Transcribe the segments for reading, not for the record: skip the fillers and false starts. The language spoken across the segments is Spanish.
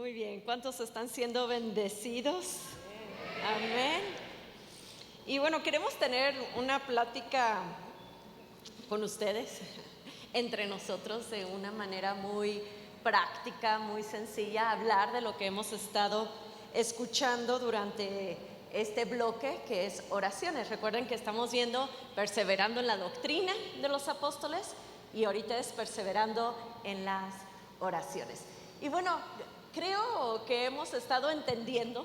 Muy bien, ¿cuántos están siendo bendecidos? Amén. Y bueno, queremos tener una plática con ustedes, entre nosotros, de una manera muy práctica, muy sencilla, hablar de lo que hemos estado escuchando durante este bloque, que es oraciones. Recuerden que estamos viendo perseverando en la doctrina de los apóstoles y ahorita es perseverando en las oraciones. Y bueno, creo que hemos estado entendiendo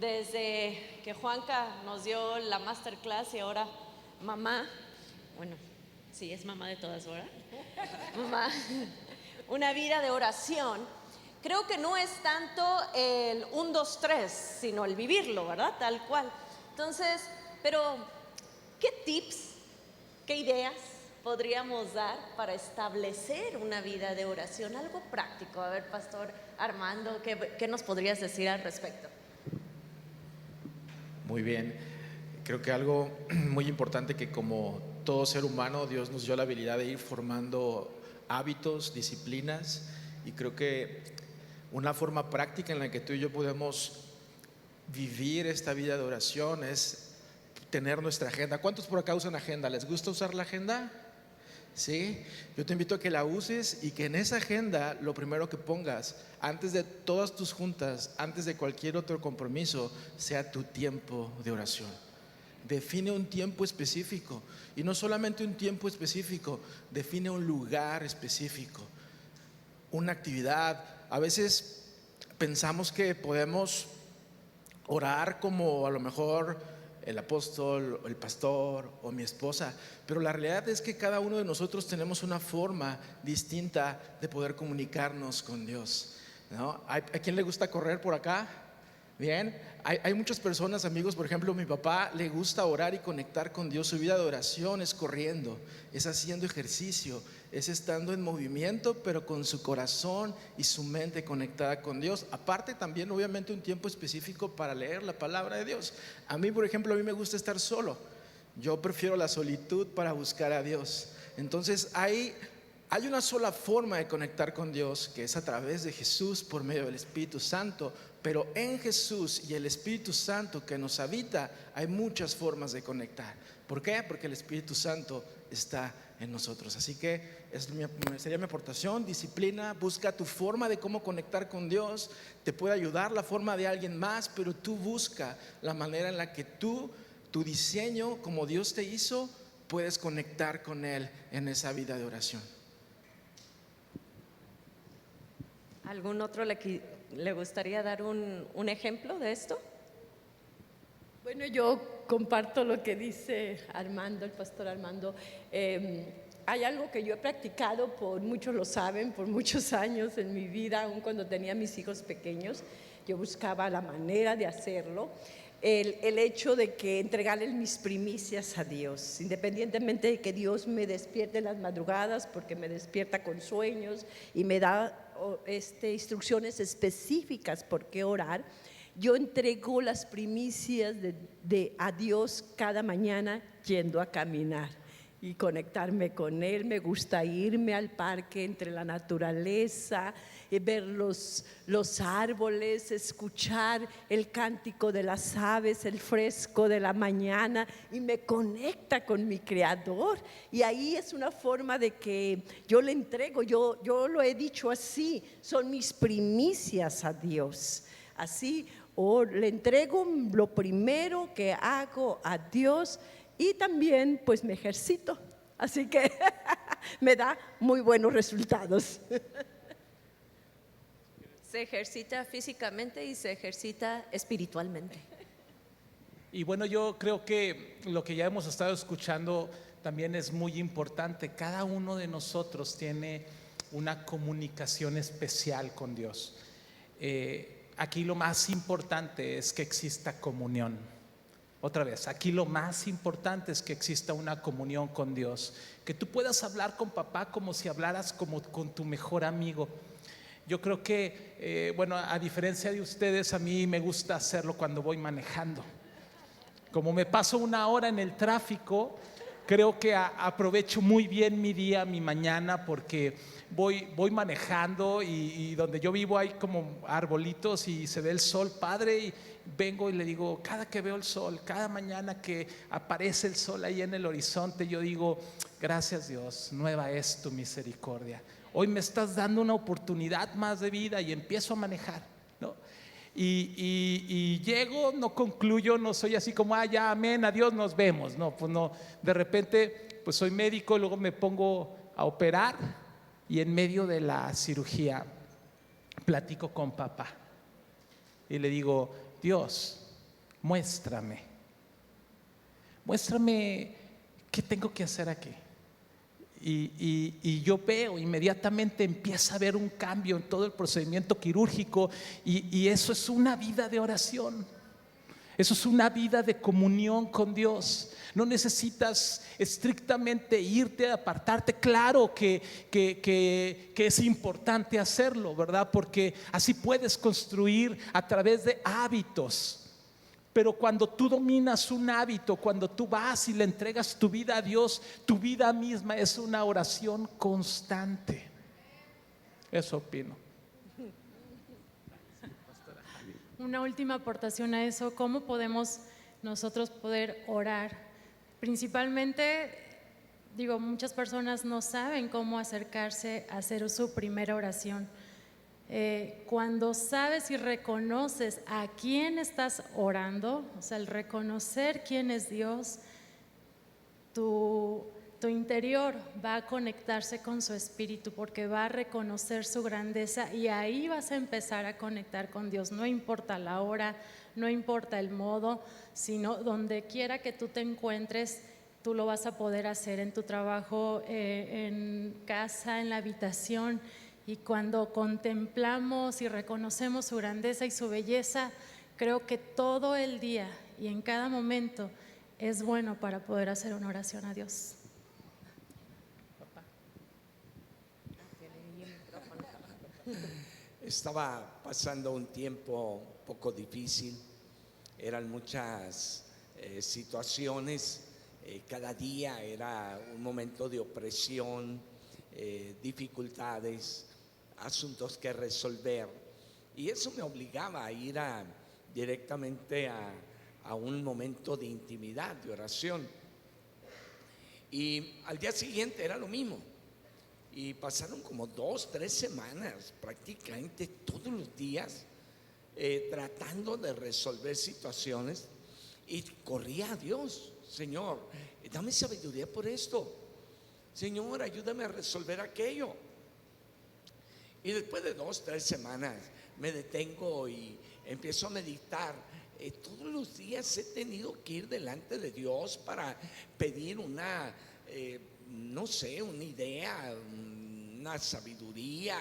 desde que Juanca nos dio la masterclass y ahora mamá, bueno, sí, es mamá de todas, ¿verdad? Mamá, una vida de oración. Creo que no es tanto el 1, 2, 3, sino el vivirlo, ¿verdad? Tal cual. Entonces, pero, ¿qué tips, qué ideas podríamos dar para establecer una vida de oración? Algo práctico. A ver, Pastor Armando, ¿qué nos podrías decir al respecto? Muy bien, creo que algo muy importante, que como todo ser humano Dios nos dio la habilidad de ir formando hábitos, disciplinas, y creo que una forma práctica en la que tú y yo podemos vivir esta vida de oración es tener nuestra agenda. ¿Cuántos por acá usan agenda? ¿Les gusta usar la agenda? Sí, yo te invito a que la uses y que en esa agenda lo primero que pongas antes de todas tus juntas, antes de cualquier otro compromiso, sea tu tiempo de oración. Define un tiempo específico, y no solamente un tiempo específico, define un lugar específico, una actividad. A veces pensamos que podemos orar como a lo mejor el apóstol, o el pastor, o mi esposa, pero la realidad es que cada uno de nosotros tenemos una forma distinta de poder comunicarnos con Dios, ¿no? ¿A quién le gusta correr por acá? Bien, hay muchas personas, amigos. Por ejemplo, mi papá le gusta orar y conectar con Dios. Su vida de oración es corriendo, es haciendo ejercicio, es estando en movimiento, pero con su corazón y su mente conectada con Dios. Aparte, también obviamente un tiempo específico para leer la palabra de Dios. A mí, por ejemplo, a mí me gusta estar solo. Yo prefiero la solitud para buscar a Dios. Entonces hay una sola forma de conectar con Dios, que es a través de Jesús por medio del Espíritu Santo. Pero en Jesús y el Espíritu Santo que nos habita hay muchas formas de conectar. ¿Por qué? Porque el Espíritu Santo está en nosotros. Así que sería mi aportación: disciplina, busca tu forma de cómo conectar con Dios. Te puede ayudar la forma de alguien más, pero tú busca la manera en la que tu diseño, como Dios te hizo, puedes conectar con Él en esa vida de oración. ¿Algún otro le gustaría dar un ejemplo de esto? Bueno, yo comparto lo que dice Armando, el pastor Armando. Hay algo que yo he practicado, muchos lo saben, por muchos años en mi vida, aun cuando tenía mis hijos pequeños. Yo buscaba la manera de hacerlo. El hecho de que entregarle mis primicias a Dios, independientemente de que Dios me despierte en las madrugadas, porque me despierta con sueños y me da instrucciones específicas por qué orar. Yo entrego las primicias a Dios cada mañana yendo a caminar y conectarme con Él. Me gusta irme al parque entre la naturaleza, ver los árboles, escuchar el cántico de las aves, el fresco de la mañana, y me conecta con mi Creador. Y ahí es una forma de que yo le entrego, yo lo he dicho así, son mis primicias a Dios. Así, le entrego lo primero que hago a Dios, y también pues me ejercito, así que me da muy buenos resultados. Se ejercita físicamente y se ejercita espiritualmente. Y bueno, yo creo que lo que ya hemos estado escuchando también es muy importante. Cada uno de nosotros tiene una comunicación especial con Dios. Aquí lo más importante es que exista comunión. Otra vez, aquí lo más importante es que exista una comunión con Dios, que tú puedas hablar con papá como si hablaras como con tu mejor amigo. Yo creo que, bueno, a diferencia de ustedes, a mí me gusta hacerlo cuando voy manejando. Como me paso una hora en el tráfico, creo que aprovecho muy bien mi día, mi mañana, porque voy manejando y donde yo vivo hay como arbolitos y se ve el sol padre, y vengo y le digo, cada que veo el sol, cada mañana que aparece el sol ahí en el horizonte, yo digo, gracias Dios, nueva es tu misericordia. Hoy me estás dando una oportunidad más de vida, y empiezo a manejar, ¿no? Y llego, no concluyo, no soy así como, ya, amén, adiós, nos vemos. No, pues no, de repente, pues soy médico, luego me pongo a operar, y en medio de la cirugía platico con papá y le digo, Dios, muéstrame qué tengo que hacer aquí. Y yo veo, inmediatamente empieza a haber un cambio en todo el procedimiento quirúrgico, y eso es una vida de oración. Eso es una vida de comunión con Dios. No necesitas estrictamente irte, apartarte. Claro que es importante hacerlo, ¿verdad? Porque así puedes construir a través de hábitos. Pero cuando tú dominas un hábito, cuando tú vas y le entregas tu vida a Dios, tu vida misma es una oración constante. Eso opino. Una última aportación a eso, ¿cómo podemos nosotros poder orar? Principalmente, digo, muchas personas no saben cómo acercarse a hacer su primera oración. Cuando sabes y reconoces a quién estás orando, o sea, el reconocer quién es Dios, tu interior va a conectarse con su espíritu, porque va a reconocer su grandeza, y ahí vas a empezar a conectar con Dios. No importa la hora, no importa el modo, sino donde quiera que tú te encuentres, tú lo vas a poder hacer en tu trabajo, en casa, en la habitación. Y cuando contemplamos y reconocemos su grandeza y su belleza, creo que todo el día y en cada momento es bueno para poder hacer una oración a Dios. Estaba pasando un tiempo un poco difícil, eran muchas situaciones, cada día era un momento de opresión, dificultades, asuntos que resolver, y eso me obligaba a ir directamente a un momento de intimidad, de oración. Y al día siguiente era lo mismo. Y pasaron como 2, 3 semanas, prácticamente todos los días, tratando de resolver situaciones, y corría a Dios: Señor, dame sabiduría por esto, Señor, ayúdame a resolver aquello. Y después de 2, 3 semanas me detengo y empiezo a meditar. Todos los días he tenido que ir delante de Dios para pedir una no sé, una idea, una sabiduría,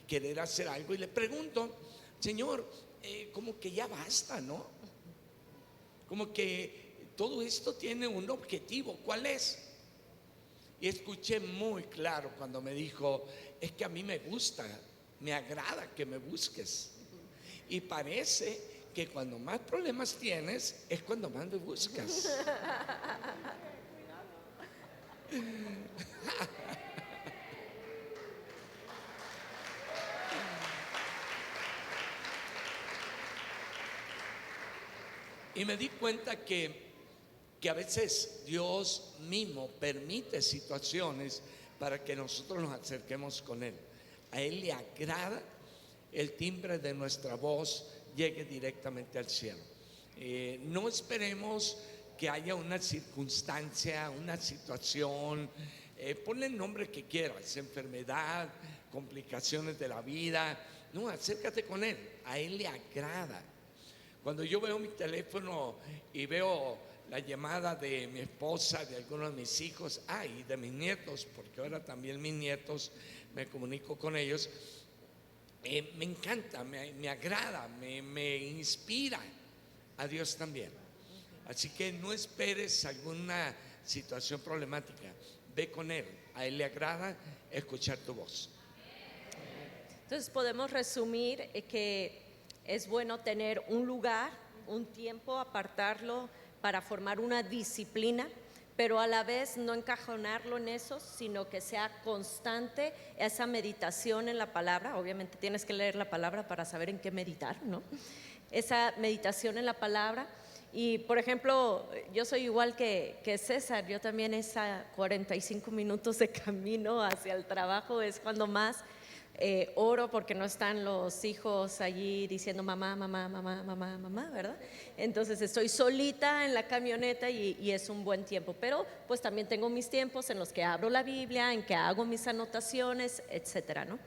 querer hacer algo, y le pregunto: Señor, como que ya basta, ¿no? Como que todo esto tiene un objetivo, ¿cuál es? Y escuché muy claro cuando me dijo: es que a mí me gusta, me agrada que me busques, y parece que cuando más problemas tienes es cuando más me buscas. Y me di cuenta que a veces Dios mismo permite situaciones para que nosotros nos acerquemos con Él. A Él le agrada el timbre de nuestra voz llegue directamente al cielo. No esperemos que haya una circunstancia, una situación, ponle el nombre que quieras, enfermedad, complicaciones de la vida. No, acércate con Él, a Él le agrada. Cuando yo veo mi teléfono y veo la llamada de mi esposa, de algunos de mis hijos, y de mis nietos, porque ahora también mis nietos me comunico con ellos, me encanta, me agrada, me inspira a Dios también. Así que no esperes alguna situación problemática, ve con Él, a Él le agrada escuchar tu voz. Entonces podemos resumir que es bueno tener un lugar, un tiempo, apartarlo para formar una disciplina, pero a la vez no encajonarlo en eso, sino que sea constante esa meditación en la palabra. Obviamente tienes que leer la palabra para saber en qué meditar, ¿no? Esa meditación en la palabra. Y por ejemplo, yo soy igual que César, yo también esa 45 minutos de camino hacia el trabajo es cuando más oro, porque no están los hijos allí diciendo mamá, mamá, mamá, mamá, mamá, ¿verdad? Entonces estoy solita en la camioneta y es un buen tiempo, pero pues también tengo mis tiempos en los que abro la Biblia, en que hago mis anotaciones, etcétera, ¿no?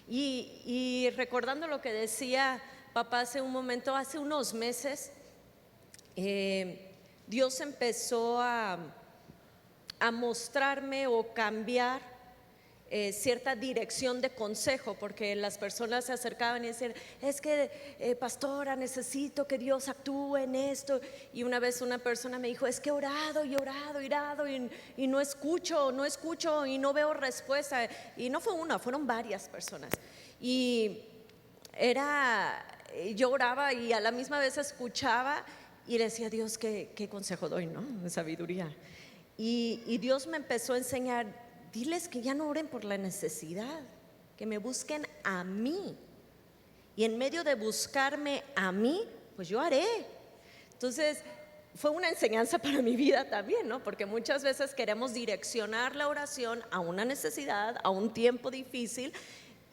Y recordando lo que decía papá hace un momento, hace unos meses, Dios empezó a mostrarme o cambiar cierta dirección de consejo, porque las personas se acercaban y decían, es que pastora, necesito que Dios actúe en esto. Y una vez una persona me dijo, es que he orado y orado y orado y no escucho y no veo respuesta. Y no fue una, fueron varias personas. Y yo oraba y a la misma vez escuchaba y le decía, Dios, ¿qué consejo doy, no? De sabiduría. Y Dios me empezó a enseñar, diles que ya no oren por la necesidad, que me busquen a mí. Y en medio de buscarme a mí, pues yo haré. Entonces, fue una enseñanza para mi vida también, ¿no? Porque muchas veces queremos direccionar la oración a una necesidad, a un tiempo difícil,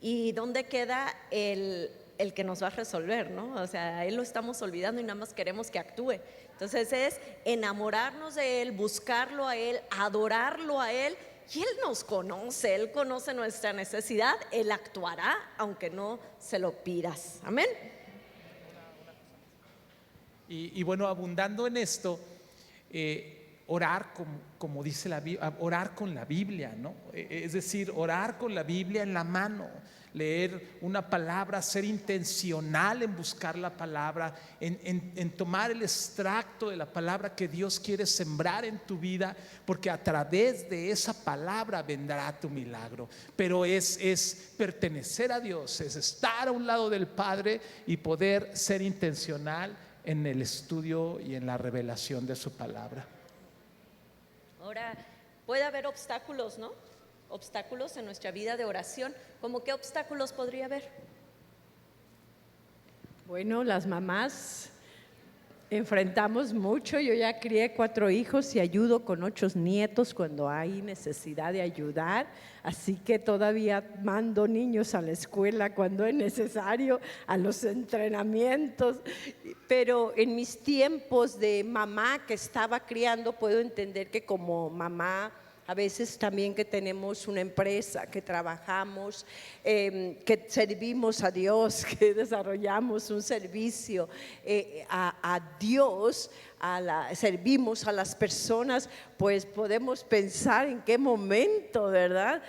y ¿dónde queda el que nos va a resolver, ¿no? O sea, a Él lo estamos olvidando y nada más queremos que actúe. Entonces es enamorarnos de Él, buscarlo a Él, adorarlo a Él. Y Él nos conoce, Él conoce nuestra necesidad, Él actuará aunque no se lo pidas. Amén. Y bueno, abundando en esto, orar como dice la Biblia, orar con la Biblia, ¿no? Es decir, orar con la Biblia en la mano, leer una palabra, ser intencional en buscar la palabra, en tomar el extracto de la palabra que Dios quiere sembrar en tu vida, porque a través de esa palabra vendrá tu milagro. Pero es pertenecer a Dios, es estar a un lado del Padre y poder ser intencional en el estudio y en la revelación de su palabra. Ahora, puede haber obstáculos, ¿no? Obstáculos en nuestra vida de oración. ¿Cómo qué obstáculos podría haber? Bueno, las mamás enfrentamos mucho. Yo ya crié 4 hijos y ayudo con 8 nietos cuando hay necesidad de ayudar. Así que todavía mando niños a la escuela cuando es necesario, a los entrenamientos. Pero en mis tiempos de mamá que estaba criando, puedo entender que como mamá, a veces también que tenemos una empresa, que trabajamos, que servimos a Dios, que desarrollamos un servicio a Dios, servimos a las personas, pues podemos pensar en qué momento, ¿verdad?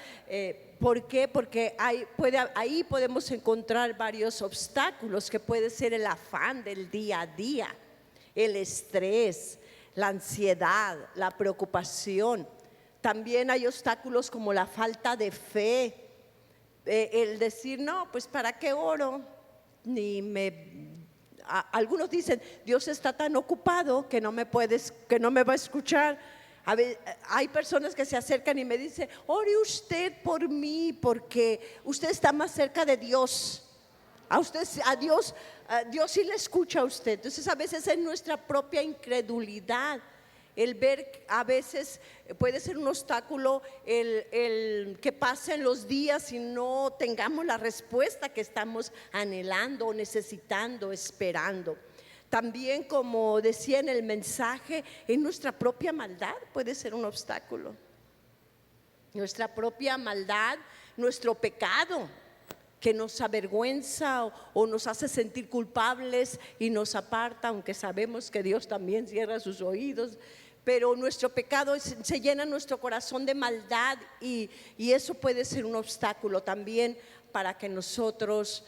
¿Por qué? Porque ahí podemos encontrar varios obstáculos, que puede ser el afán del día a día, el estrés, la ansiedad, la preocupación. También hay obstáculos como la falta de fe, el decir, no, pues ¿para qué oro? Algunos dicen, Dios está tan ocupado que no me va a escuchar. Hay personas que se acercan y me dicen, ore usted por mí porque usted está más cerca de Dios. Dios sí le escucha a usted. Entonces a veces es nuestra propia incredulidad. El ver, a veces puede ser un obstáculo el que pasen los días y no tengamos la respuesta que estamos anhelando, necesitando, esperando. También, como decía en el mensaje, en nuestra propia maldad puede ser un obstáculo. Nuestra propia maldad, nuestro pecado, que nos avergüenza o nos hace sentir culpables y nos aparta, aunque sabemos que Dios también cierra sus oídos. Pero nuestro pecado se llena nuestro corazón de maldad y eso puede ser un obstáculo también para que nosotros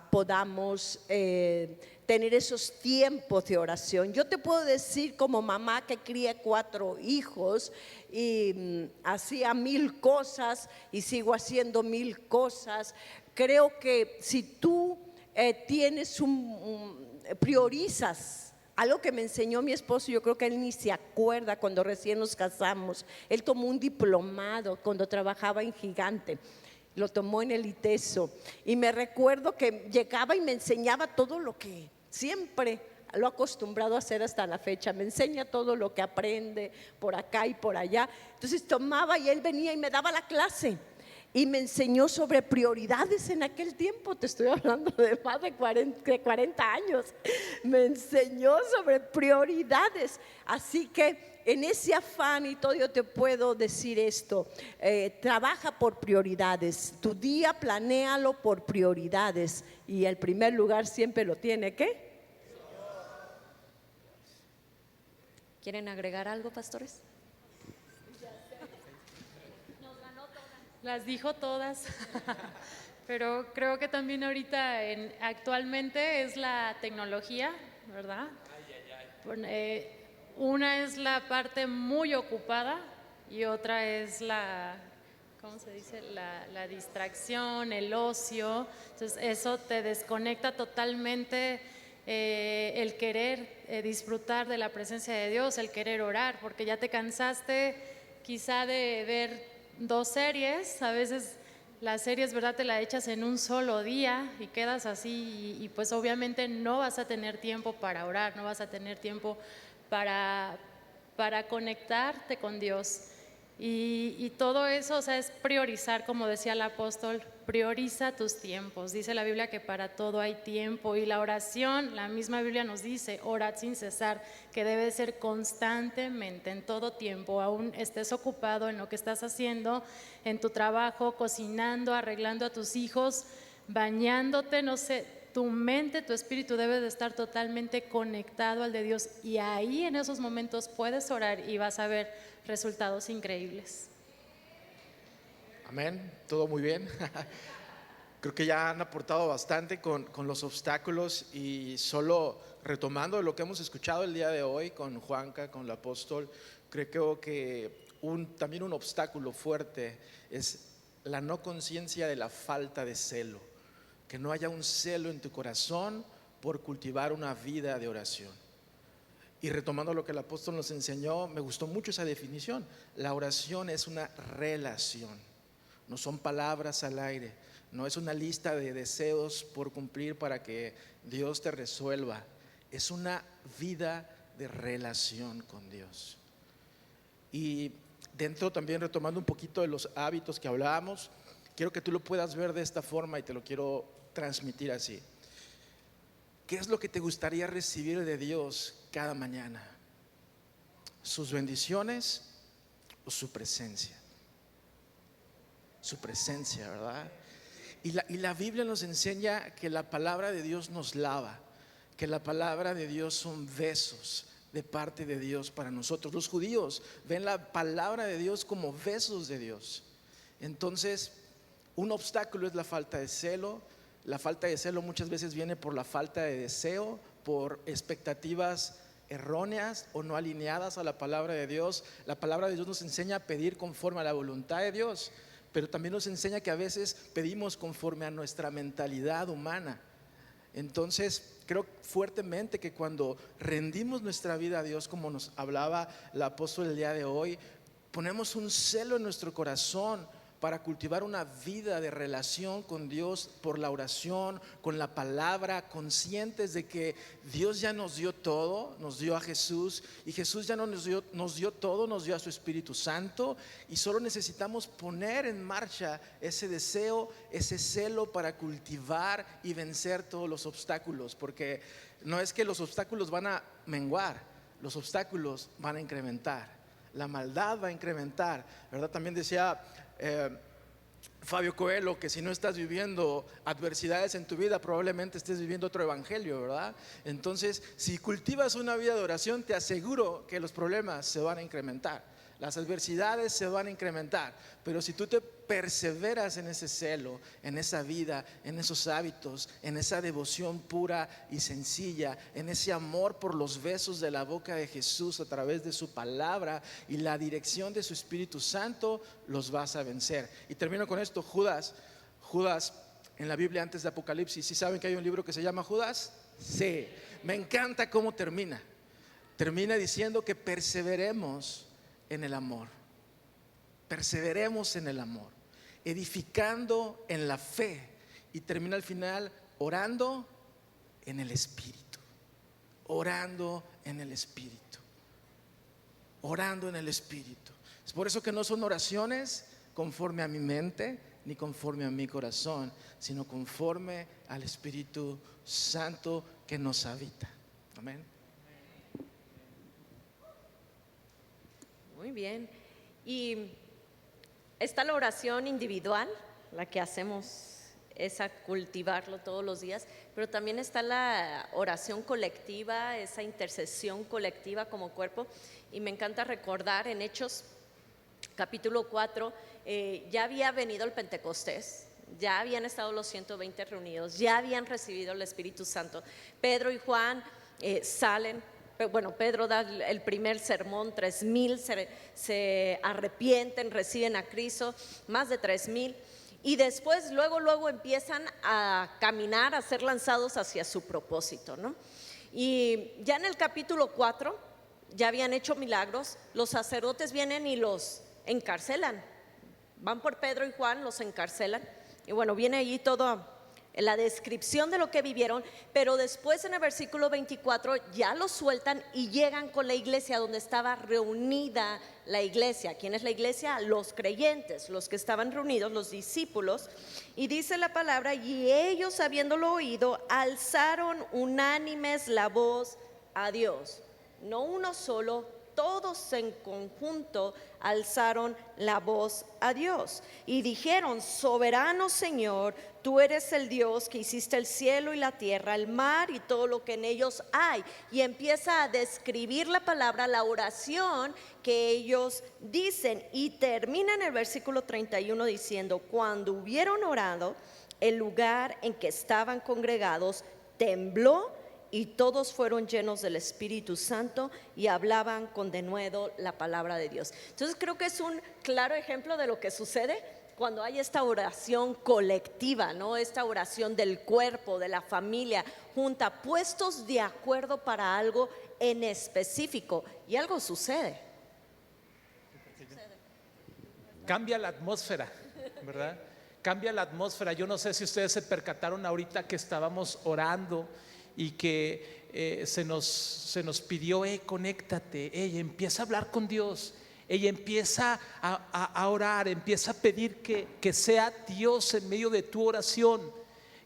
podamos tener esos tiempos de oración. Yo te puedo decir, como mamá que crié 4 hijos y hacía 1000 cosas y sigo haciendo 1000 cosas, creo que si tú priorizas algo que me enseñó mi esposo, yo creo que él ni se acuerda cuando recién nos casamos. Él tomó un diplomado cuando trabajaba en Gigante, lo tomó en el ITESO, y me recuerdo que llegaba y me enseñaba todo lo que siempre lo ha acostumbrado a hacer hasta la fecha. Me enseña todo lo que aprende por acá y por allá. Entonces tomaba y él venía y me daba la clase y me enseñó sobre prioridades en aquel tiempo. Te estoy hablando de más de 40 años. Me enseñó sobre prioridades. Así que en ese afán y todo, yo te puedo decir esto: trabaja por prioridades. Tu día planéalo por prioridades, y el primer lugar siempre lo tiene ¿qué? ¿Quieren agregar algo, pastores? Las dijo todas, pero creo que también ahorita actualmente es la tecnología, ¿verdad? Una es la parte muy ocupada y otra es ¿cómo se dice? La distracción, el ocio. Entonces eso te desconecta totalmente. El querer disfrutar de la presencia de Dios, el querer orar, porque ya te cansaste quizá de ver 2 series. A veces las series, ¿verdad?, te la echas en un solo día y quedas así, y pues obviamente no vas a tener tiempo para orar, no vas a tener tiempo para conectarte con Dios. Y todo eso, o sea, es priorizar, como decía el apóstol, prioriza tus tiempos. Dice la Biblia que para todo hay tiempo, y la oración, la misma Biblia nos dice, orad sin cesar, que debe ser constantemente, en todo tiempo, aún estés ocupado en lo que estás haciendo, en tu trabajo, cocinando, arreglando a tus hijos, bañándote, no sé, tu mente, tu espíritu debe de estar totalmente conectado al de Dios, y ahí en esos momentos puedes orar y vas a ver resultados increíbles. Amén, todo muy bien. Creo que ya han aportado bastante con los obstáculos, y solo retomando lo que hemos escuchado el día de hoy con Juanca, con el apóstol, creo que también un obstáculo fuerte es la no conciencia de la falta de celo, que no haya un celo en tu corazón por cultivar una vida de oración. Y retomando lo que el apóstol nos enseñó, me gustó mucho esa definición. La oración es una relación, no son palabras al aire, no es una lista de deseos por cumplir para que Dios te resuelva. Es una vida de relación con Dios. Y dentro también, retomando un poquito de los hábitos que hablábamos, quiero que tú lo puedas ver de esta forma y te lo quiero transmitir así. ¿Qué es lo que te gustaría recibir de Dios cada mañana? ¿Sus bendiciones o su presencia? Su presencia, ¿verdad? Y la Biblia nos enseña que la palabra de Dios nos lava, que la palabra de Dios son besos de parte de Dios para nosotros. Los judíos ven la palabra de Dios como besos de Dios. Entonces, un obstáculo es la falta de celo. La falta de celo muchas veces viene por la falta de deseo, por expectativas erróneas o no alineadas a la palabra de Dios. La palabra de Dios nos enseña a pedir conforme a la voluntad de Dios, pero también nos enseña que a veces pedimos conforme a nuestra mentalidad humana. Entonces, creo fuertemente que cuando rendimos nuestra vida a Dios, como nos hablaba el apóstol el día de hoy, ponemos un celo en nuestro corazón para cultivar una vida de relación con Dios por la oración, con la palabra, conscientes de que Dios ya nos dio todo, nos dio a Jesús, y Jesús ya no nos dio todo, nos dio a su Espíritu Santo, y solo necesitamos poner en marcha ese deseo, ese celo para cultivar y vencer todos los obstáculos, porque no es que los obstáculos van a menguar, los obstáculos van a incrementar, la maldad va a incrementar, ¿verdad? También decía Fabio Coelho que si no estás viviendo adversidades en tu vida, probablemente estés viviendo otro evangelio, ¿verdad? Entonces, si cultivas una vida de oración, te aseguro que los problemas se van a incrementar, las adversidades se van a incrementar, pero si tú te perseveras en ese celo, en esa vida, en esos hábitos, en esa devoción pura y sencilla, en ese amor por los besos de la boca de Jesús a través de su palabra y la dirección de su Espíritu Santo, los vas a vencer. Y termino con esto. Judas en la Biblia antes de Apocalipsis. ¿Sí saben que hay un libro que se llama Judas? Sí, me encanta cómo termina. Termina diciendo que perseveremos en el amor. Perseveremos en el amor, edificando en la fe. Y termina al final orando en el Espíritu. Orando en el Espíritu. Orando en el Espíritu. Es por eso que no son oraciones conforme a mi mente ni conforme a mi corazón, sino conforme al Espíritu Santo que nos habita. Amén. Muy bien. Y está la oración individual, la que hacemos es a cultivarlo todos los días, pero también está la oración colectiva, esa intercesión colectiva como cuerpo. Y me encanta recordar en Hechos capítulo 4, ya había venido el Pentecostés, ya habían estado los 120 reunidos, ya habían recibido el Espíritu Santo. Pedro y Juan salen. Bueno, Pedro da el primer sermón, 3,000 se arrepienten, reciben a Cristo, más de 3,000. Y después, luego empiezan a caminar, a ser lanzados hacia su propósito, ¿no? Y ya en el capítulo 4, ya habían hecho milagros, los sacerdotes vienen y los encarcelan. Van por Pedro y Juan, los encarcelan. Y bueno, viene allí todo la descripción de lo que vivieron, pero después en el versículo 24 ya los sueltan y llegan con la iglesia donde estaba reunida la iglesia. ¿Quién es la iglesia? Los creyentes, los que estaban reunidos, los discípulos. Y dice la palabra: y ellos, habiéndolo oído, alzaron unánimes la voz a Dios. No uno solo, todos en conjunto alzaron la voz a Dios y dijeron: soberano Señor, tú eres el Dios que hiciste el cielo y la tierra, el mar y todo lo que en ellos hay. Y empieza a describir la palabra, la oración que ellos dicen, y termina en el versículo 31 diciendo: cuando hubieron orado, el lugar en que estaban congregados tembló, y todos fueron llenos del Espíritu Santo y hablaban con denuedo la palabra de Dios. Entonces creo que es un claro ejemplo de lo que sucede cuando hay esta oración colectiva, ¿no? Esta oración del cuerpo, de la familia, junta, puestos de acuerdo para algo en específico, y algo sucede. Cambia la atmósfera, ¿verdad? Cambia la atmósfera. Yo no sé si ustedes se percataron ahorita que estábamos orando y que se nos pidió: conéctate, empieza a hablar con Dios, empieza a orar, empieza a pedir que sea Dios en medio de tu oración,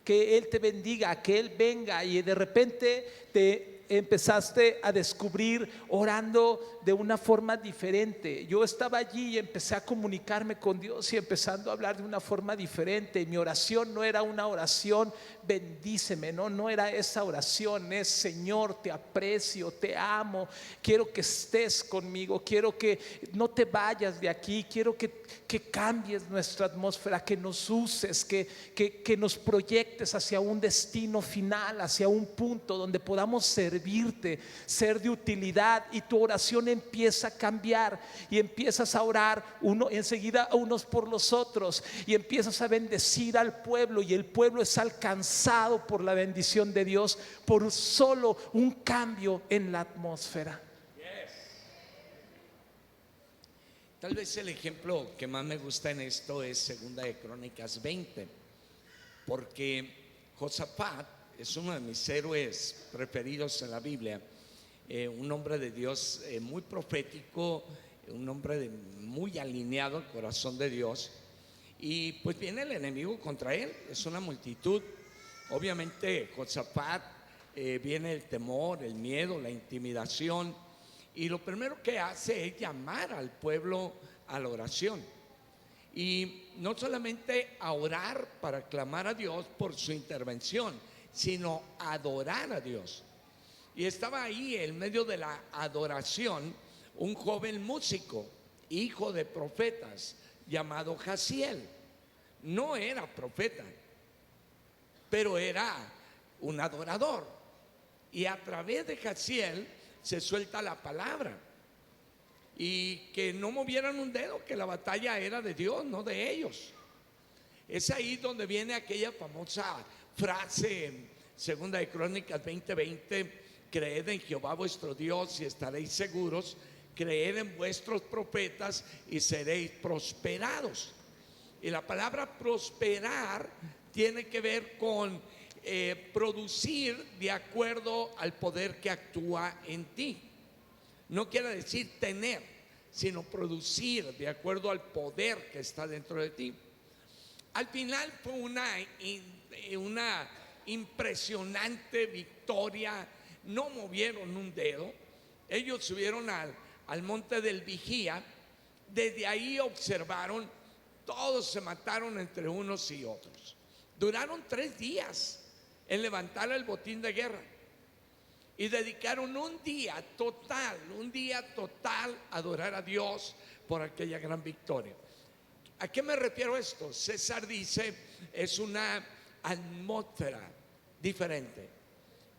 que Él te bendiga, que Él venga. Y de repente te empezaste a descubrir orando de una forma diferente. Yo estaba allí y empecé a comunicarme con Dios y empezando a hablar de una forma diferente. Mi oración no era una oración bendíceme, no era esa oración, es: Señor, te aprecio, te amo, quiero que estés conmigo, quiero que no te vayas de aquí, quiero que cambies nuestra atmósfera, que nos uses, que nos proyectes hacia un destino final, hacia un punto donde podamos servirte, ser de utilidad. Y tu oración empieza a cambiar y empiezas a orar enseguida unos por los otros, y empiezas a bendecir al pueblo, y el pueblo es alcanzado por la bendición de Dios por solo un cambio en la atmósfera. Tal vez el ejemplo que más me gusta en esto es Segunda de Crónicas 20, porque Josafat es uno de mis héroes preferidos en la Biblia, un hombre de Dios muy profético, un hombre muy alineado al corazón de Dios. Y pues viene el enemigo contra él, es una multitud. Obviamente Josafat, viene el temor, el miedo, la intimidación, y lo primero que hace es llamar al pueblo a la oración, y no solamente a orar para clamar a Dios por su intervención, sino adorar a Dios. Y estaba ahí en medio de la adoración un joven músico, hijo de profetas, llamado Jaziel. No era profeta, pero era un adorador, y a través de Jaziel se suelta la palabra, y que no movieran un dedo, que la batalla era de Dios, no de ellos. Es ahí donde viene aquella famosa frase en Segunda de Crónicas 20:20: creed en Jehová vuestro Dios y estaréis seguros, creed en vuestros profetas y seréis prosperados. Y la palabra prosperar tiene que ver con producir de acuerdo al poder que actúa en ti. No quiere decir tener, sino producir de acuerdo al poder que está dentro de ti. Al final fue una impresionante victoria. No movieron un dedo. Ellos subieron al monte del Vigía. Desde ahí observaron, todos se mataron entre unos y otros. Duraron 3 días en levantar el botín de guerra y dedicaron un día total a adorar a Dios por aquella gran victoria. ¿A qué me refiero a esto? César dice, es una atmósfera diferente.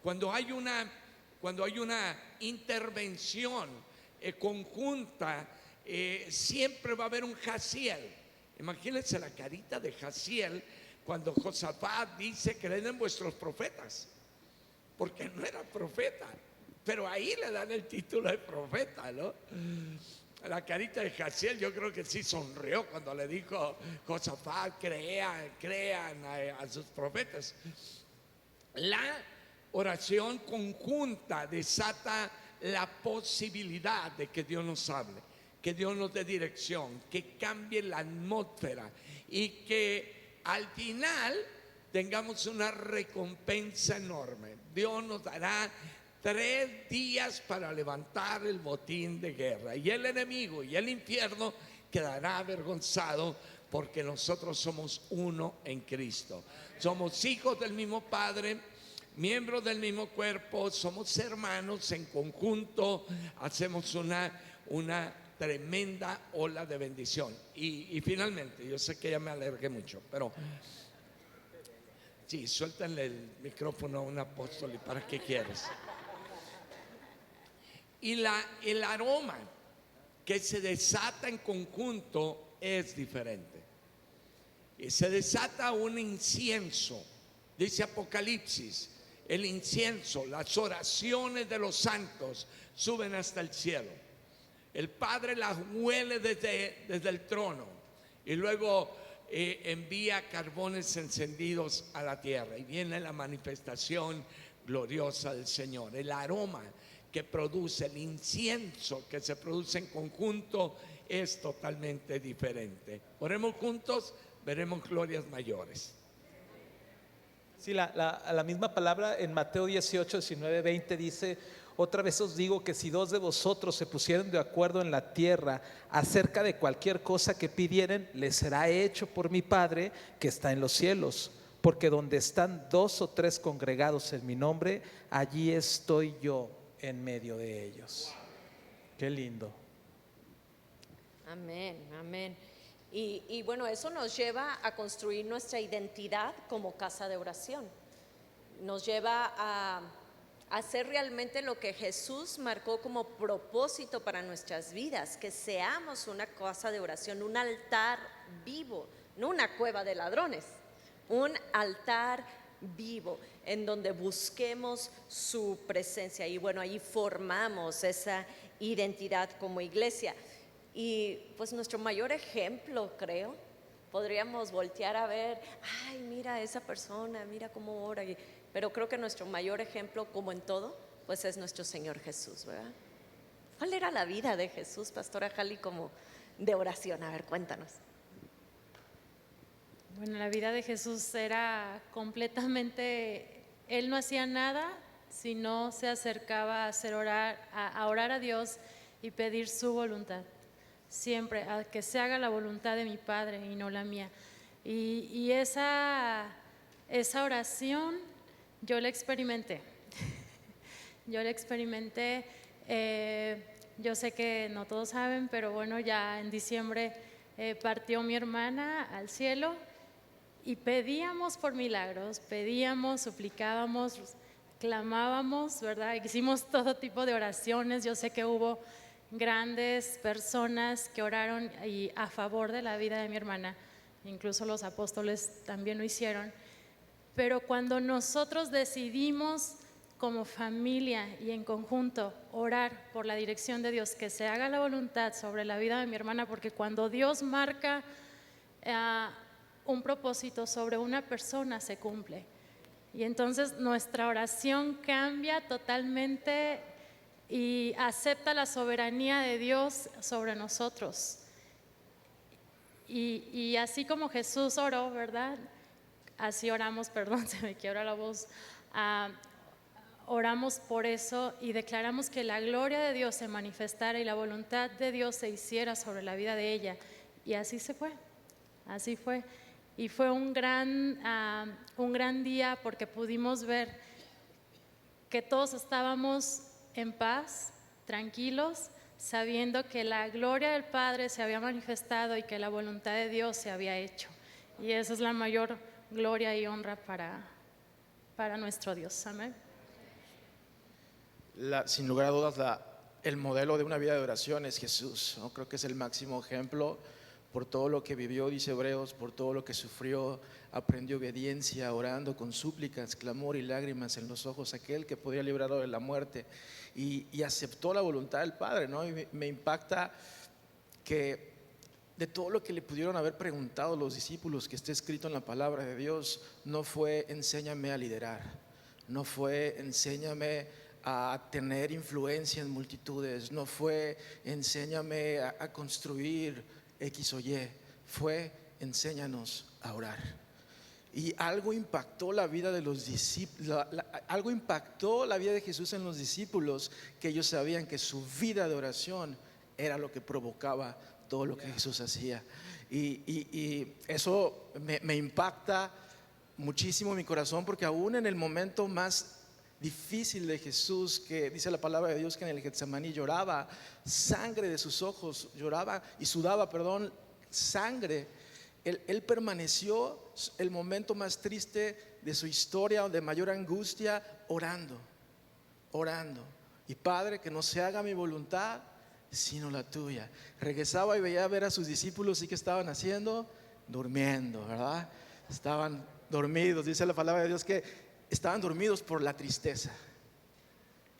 Cuando hay una intervención conjunta, siempre va a haber un Jaziel. Imagínense la carita de Jaziel cuando Josafat dice: creed en vuestros profetas, porque no era profeta, pero ahí le dan el título de profeta, ¿no? La carita de Jaziel, yo creo que sí sonrió cuando le dijo Josafat: crean a sus profetas. La oración conjunta desata la posibilidad de que Dios nos hable, que Dios nos dé dirección, que cambie la atmósfera y que al final tengamos una recompensa enorme. Dios nos dará 3 días para levantar el botín de guerra, y el enemigo y el infierno quedará avergonzado, porque nosotros somos uno en Cristo. Somos hijos del mismo Padre, miembros del mismo cuerpo, somos hermanos en conjunto, hacemos una tremenda ola de bendición. Y finalmente, yo sé que ya me alargué mucho, pero sí, suéltenle el micrófono a un apóstol. ¿Y para qué quieres? Y el aroma que se desata en conjunto es diferente. Y se desata un incienso. Dice Apocalipsis, el incienso, las oraciones de los santos suben hasta el cielo. El Padre las huele desde el trono y luego envía carbones encendidos a la tierra, y viene la manifestación gloriosa del Señor. El aroma que produce, el incienso que se produce en conjunto, es totalmente diferente. Oremos juntos, veremos glorias mayores. Sí, la misma palabra en Mateo 18, 19, 20 dice: otra vez os digo que si 2 de vosotros se pusieren de acuerdo en la tierra acerca de cualquier cosa que pidieren, les será hecho por mi Padre que está en los cielos. Porque donde están 2 o 3 congregados en mi nombre, allí estoy yo en medio de ellos. Qué lindo. Amén, amén. Y bueno, eso nos lleva a construir nuestra identidad como casa de oración. Nos lleva a hacer realmente lo que Jesús marcó como propósito para nuestras vidas, que seamos una casa de oración, un altar vivo, no una cueva de ladrones, un altar vivo en donde busquemos su presencia. Y bueno, ahí formamos esa identidad como iglesia. Y pues nuestro mayor ejemplo, creo, podríamos voltear a ver: ay, mira esa persona, mira cómo ora. Pero creo que nuestro mayor ejemplo, como en todo, pues es nuestro Señor Jesús, ¿verdad? ¿Cuál era la vida de Jesús, Pastora Jali, como de oración? A ver, cuéntanos. Bueno, la vida de Jesús era completamente, Él no hacía nada si no se acercaba a orar a Dios y pedir su voluntad. Siempre, a que se haga la voluntad de mi Padre y no la mía. Y esa oración yo la experimenté. Yo la experimenté. Yo sé que no todos saben, pero bueno, ya en diciembre partió mi hermana al cielo, y pedíamos por milagros, pedíamos, suplicábamos, clamábamos, ¿verdad? Hicimos todo tipo de oraciones. Yo sé que hubo grandes personas que oraron a favor de la vida de mi hermana. incluso los apóstoles también lo hicieron. Pero cuando nosotros decidimos como familia y en conjunto orar por la dirección de Dios, que se haga la voluntad sobre la vida de mi hermana, porque cuando Dios marca un propósito sobre una persona, se cumple. Y entonces nuestra oración cambia totalmente y acepta la soberanía de Dios sobre nosotros. Y así como Jesús oró, ¿verdad? Así oramos, perdón, se me quiebra la voz. Oramos por eso y declaramos que la gloria de Dios se manifestara y la voluntad de Dios se hiciera sobre la vida de ella. Y así se fue, así fue. Y fue un gran día porque pudimos ver que todos estábamos en paz, tranquilos, sabiendo que la gloria del Padre se había manifestado y que la voluntad de Dios se había hecho. Y esa es la mayor gloria y honra para nuestro Dios. Amén. Sin lugar a dudas, el modelo de una vida de oración es Jesús, ¿no? Creo que es el máximo ejemplo por todo lo que vivió, dice Hebreos, por todo lo que sufrió, aprendió obediencia, orando con súplicas, clamor y lágrimas en los ojos, aquel que podía librarlo de la muerte, y aceptó la voluntad del Padre, ¿no? Y me impacta que de todo lo que le pudieron haber preguntado los discípulos, que está escrito en la palabra de Dios, no fue enséñame a liderar, no fue enséñame a tener influencia en multitudes, no fue enséñame a construir X o Y, fue enséñanos a orar. Y algo impactó la vida de los discípulos, algo impactó la vida de Jesús en los discípulos, que ellos sabían que su vida de oración era lo que provocaba todo lo que Jesús hacía. Y eso me impacta muchísimo mi corazón, porque aún en el momento más difícil de Jesús, que dice la palabra de Dios que en el Getsemaní lloraba sangre de sus ojos, lloraba y sudaba, sangre, él permaneció el momento más triste de su historia, de mayor angustia, orando. Y Padre, que no se haga mi voluntad sino la tuya. Regresaba y veía a ver a sus discípulos, y que estaban haciendo, durmiendo, ¿verdad? Estaban dormidos. Dice la palabra de Dios que estaban dormidos por la tristeza.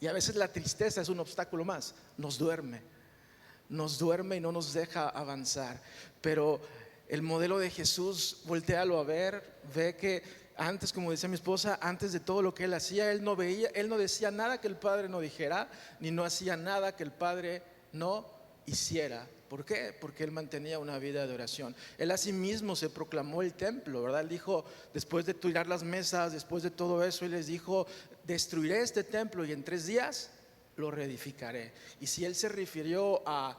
Y a veces la tristeza es un obstáculo más, nos duerme y no nos deja avanzar. Pero el modelo de Jesús, voltéalo a ver, ve que antes, como decía mi esposa, antes de todo lo que él hacía, él no decía nada que el Padre no dijera, ni no hacía nada que el Padre no hiciera. ¿Por qué? Porque él mantenía una vida de oración. Él asimismo se proclamó el templo, ¿verdad? Él dijo, después de tirar las mesas, después de todo eso, él les dijo, destruiré este templo y en 3 días lo reedificaré. Y si él se refirió a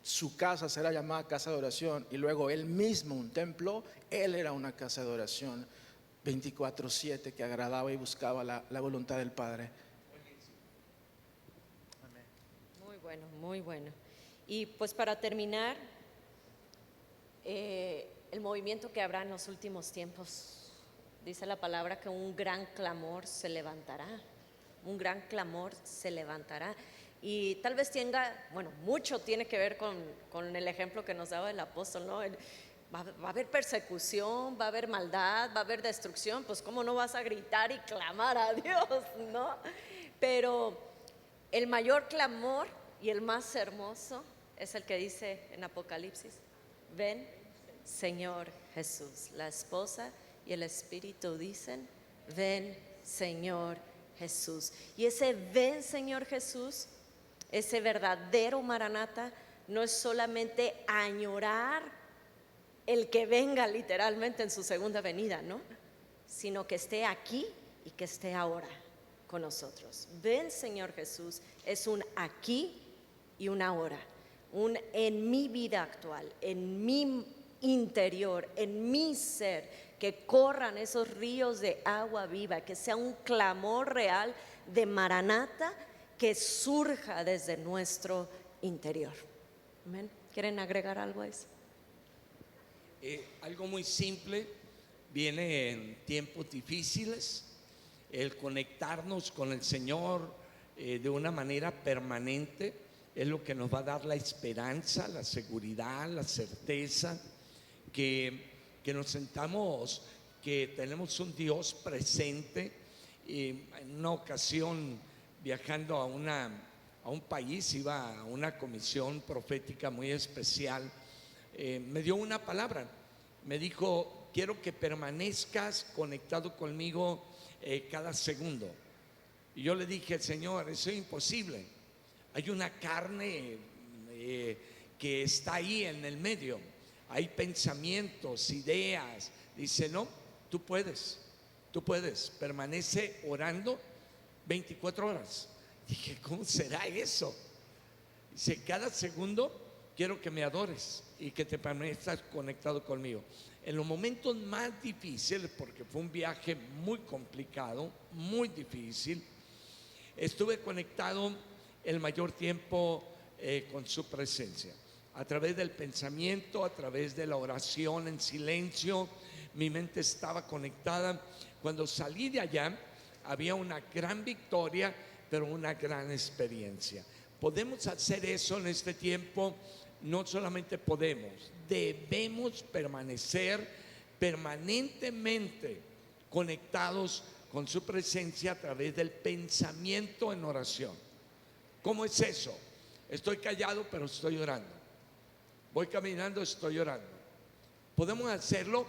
su casa, será llamada casa de oración, y luego él mismo un templo, él era una casa de oración 24/7 que agradaba y buscaba la voluntad del Padre. Muy bueno, muy bueno. Y pues para terminar, el movimiento que habrá en los últimos tiempos, dice la palabra que un gran clamor se levantará, un gran clamor se levantará. Y tal vez mucho tiene que ver con el ejemplo que nos daba el apóstol, ¿no? Va a haber persecución, va a haber maldad, va a haber destrucción, pues cómo no vas a gritar y clamar a Dios, ¿no? Pero el mayor clamor y el más hermoso es el que dice en Apocalipsis, ven Señor Jesús. La esposa y el espíritu dicen, ven Señor Jesús. Y ese ven Señor Jesús, ese verdadero Maranata, no es solamente añorar el que venga literalmente en su segunda venida, ¿no? Sino que esté aquí y que esté ahora con nosotros. Ven Señor Jesús es un aquí y un ahora, un en mi vida actual, en mi interior, en mi ser, que corran esos ríos de agua viva, que sea un clamor real de Maranata que surja desde nuestro interior. Amén. ¿Quieren agregar algo a eso? Algo muy simple, viene en tiempos difíciles, el conectarnos con el Señor de una manera permanente es lo que nos va a dar la esperanza, la seguridad, la certeza que que nos sentamos, que tenemos un Dios presente. Y en una ocasión, viajando a un país, iba a una comisión profética muy especial, me dio una palabra, me dijo: quiero que permanezcas conectado conmigo cada segundo. Y yo le dije: Señor, eso es imposible, hay una carne que está ahí en el medio, hay pensamientos, ideas. Dice: no, tú puedes, permanece orando 24 horas. Dije: ¿cómo será eso? Dice: cada segundo quiero que me adores y que te permanezcas conectado conmigo. En los momentos más difíciles, porque fue un viaje muy complicado, muy difícil, estuve conectado el mayor tiempo con su presencia, a través del pensamiento, a través de la oración en silencio. Mi mente estaba conectada. Cuando salí de allá, había una gran victoria, pero una gran experiencia. Podemos hacer eso en este tiempo. No solamente podemos, debemos permanecer permanentemente conectados con su presencia a través del pensamiento en oración. ¿Cómo es eso? Estoy callado, pero estoy orando. Voy caminando, estoy orando. Podemos hacerlo,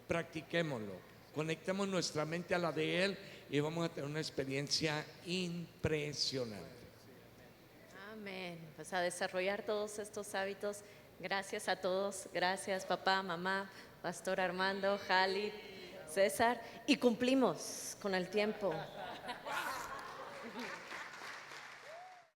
practiquémoslo. Conectemos nuestra mente a la de Él y vamos a tener una experiencia impresionante. Amén. Pues a desarrollar todos estos hábitos. Gracias a todos. Gracias, papá, mamá, Pastor Armando, Jali, César. Y cumplimos con el tiempo.